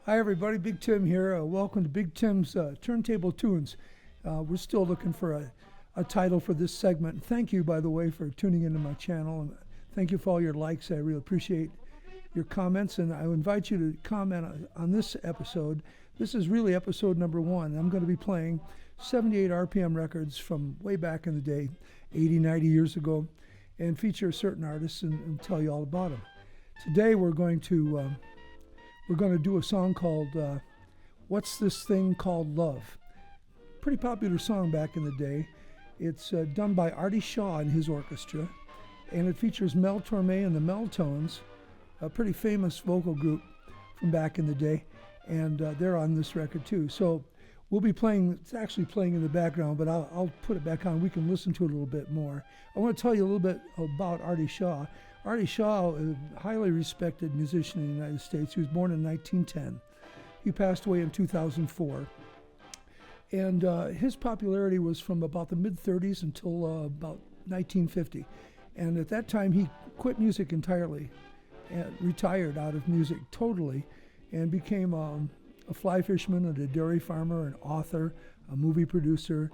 Hi everybody, Big Tim here. Welcome to Big Tim's Turntable Tunes. We're still looking for a title for this segment. Thank you, by the way, for tuning into my channel. And thank you for all your likes. I really appreciate your comments. And I invite you to comment on this episode. This is really episode number 1. I'm going to be playing 78 RPM records from way back in the day, 80, 90 years ago, and feature certain artists and tell you all about them. Today we're going to do a song called What's This Thing Called Love? Pretty popular song back in the day. It's done by Artie Shaw and his orchestra, and it features Mel Torme and the Meltones, a pretty famous vocal group from back in the day, and they're on this record too. So we'll be playing, it's actually playing in the background, but I'll put it back on. We can listen to it a little bit more. I want to tell you a little bit about Artie Shaw. Artie Shaw, a highly respected musician in the United States. He was born in 1910. He passed away in 2004. And his popularity was from about the mid-30s until about 1950. And at that time, he quit music entirely, and retired out of music totally, and became a fly fisherman and a dairy farmer, an author, a movie producer.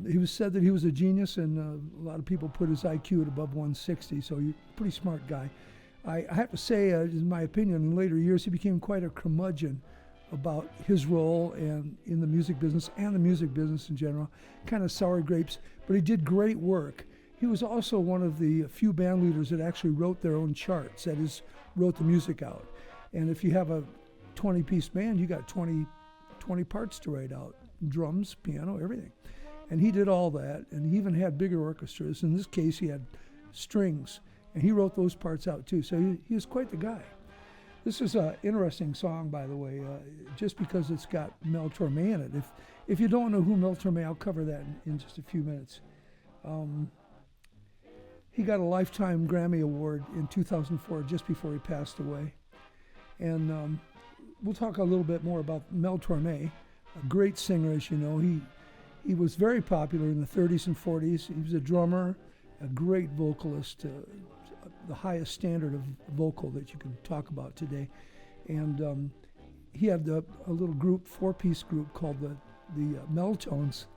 He was said that he was a genius, and a lot of people put his IQ at above 160, so he's a pretty smart guy. I have to say, in my opinion, in later years, he became quite a curmudgeon about his role and in the music business and the music business in general, kind of sour grapes, but he did great work. He was also one of the few band leaders that actually wrote their own charts, that is, wrote the music out. And if you have a 20-piece band, you got 20 parts to write out, drums, piano, everything. And he did all that, and he even had bigger orchestras. In this case, he had strings, and he wrote those parts out too. So he was quite the guy. This is an interesting song, by the way, just because it's got Mel Torme in it. If you don't know who Mel Torme, I'll cover that in just a few minutes. He got a Lifetime Grammy Award in 2004, just before he passed away. And we'll talk a little bit more about Mel Torme, a great singer, as you know. He was very popular in the 30s and 40s. He was a drummer, a great vocalist, the highest standard of vocal that you can talk about today. And he had a little group, 4-piece group called the Meltones.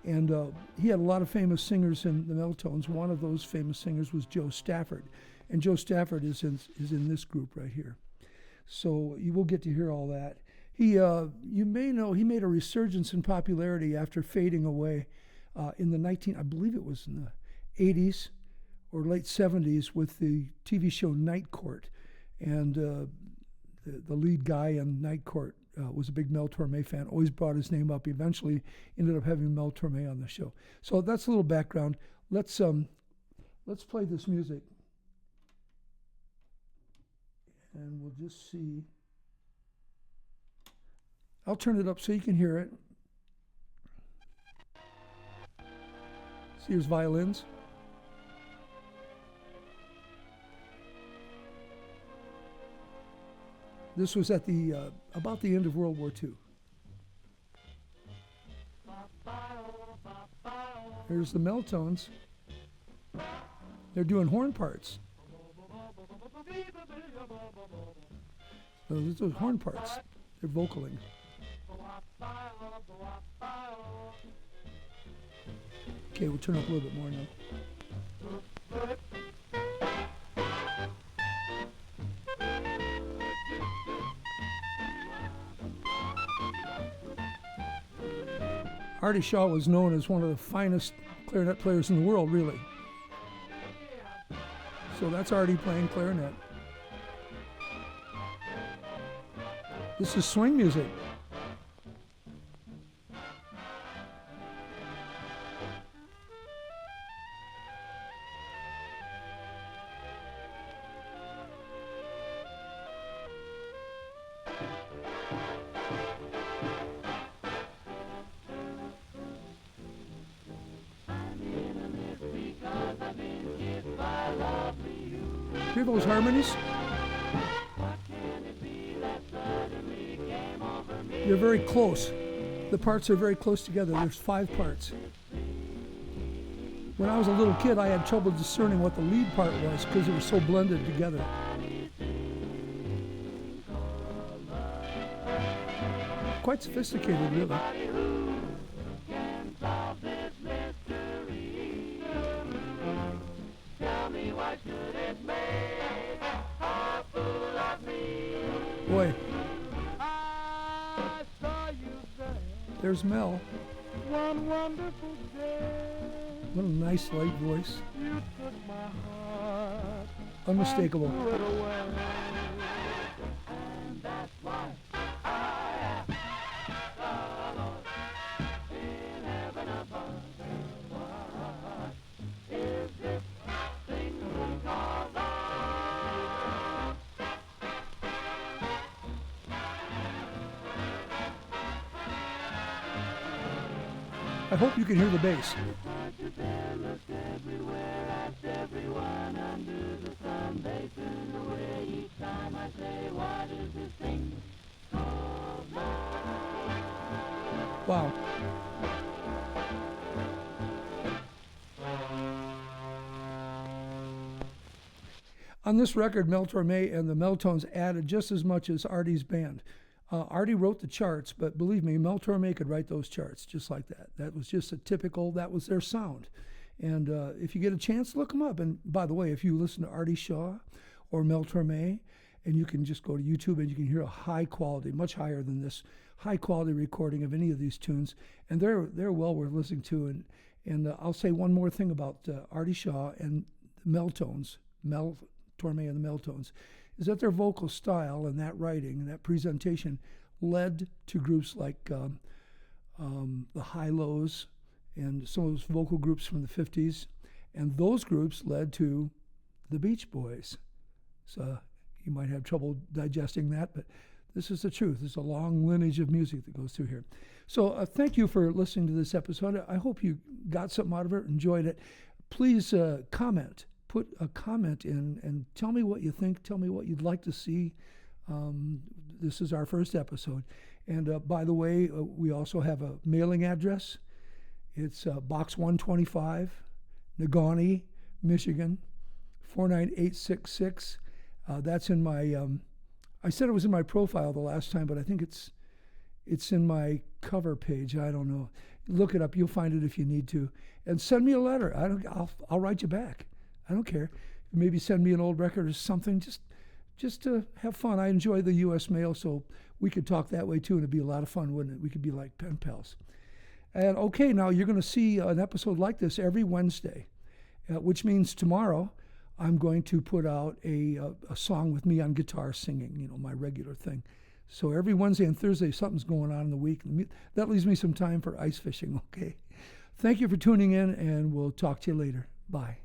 And he had a lot of famous singers in the Meltones. One of those famous singers was Joe Stafford. And Joe Stafford is in this group right here. So you will get to hear all that. You may know, he made a resurgence in popularity after fading away in the I believe it was in the 80s or late 70s with the TV show Night Court. And the lead guy in Night Court was a big Mel Torme fan, always brought his name up. He eventually ended up having Mel Torme on the show. So that's a little background. Let's play this music. And we'll just see. I'll turn it up so you can hear it. See, here's violins. This was at about the end of World War II. Here's the Meltones. They're doing horn parts. Those are horn parts. They're vocaling. Okay, we'll turn up a little bit more now. Artie Shaw was known as one of the finest clarinet players in the world, really. So that's Artie playing clarinet. This is swing music. Hear those harmonies? They're very close. The parts are very close together. There's 5 parts. When I was a little kid, I had trouble discerning what the lead part was because they were so blended together. quite sophisticated, really. Boy, there's Mel. One wonderful day. What a nice light voice. You took my heart. Unmistakable. And threw it away. And that's why I am the Lord in heaven above. What is this thing we call love? I hope you can hear the bass. Wow. On this record, Mel Torme and the Meltones added just as much as Artie's band. Artie wrote the charts, but believe me, Mel Torme could write those charts just like that. That was just that was their sound. And if you get a chance, look them up. And by the way, if you listen to Artie Shaw or Mel Torme, and you can just go to YouTube and you can hear a high quality, much higher than this, high quality recording of any of these tunes. And they're well worth listening to. And I'll say one more thing about Artie Shaw and the Meltones, Mel Torme and the Meltones, is that their vocal style and that writing and that presentation led to groups like the High-Lows and some of those vocal groups from the 50s. And those groups led to the Beach Boys. So you might have trouble digesting that, but this is the truth. There's a long lineage of music that goes through here. So thank you for listening to this episode. I hope you got something out of it, enjoyed it. Please comment. Put a comment in and tell me what you think. Tell me what you'd like to see. This is our first episode. And by the way, we also have a mailing address. It's Box 125, Negaunee, Michigan, 49866. That's in my, I said it was in my profile the last time, but I think it's in my cover page. I don't know. Look it up. You'll find it if you need to. And send me a letter. I'll write you back. I don't care. Maybe send me an old record or something, just to have fun. I enjoy the U.S. mail, so we could talk that way too, and it'd be a lot of fun, wouldn't it? We could be like pen pals. And okay, now you're going to see an episode like this every Wednesday, which means tomorrow I'm going to put out a song with me on guitar singing, my regular thing. So every Wednesday and Thursday, something's going on in the week. That leaves me some time for ice fishing, okay? Thank you for tuning in, and we'll talk to you later. Bye.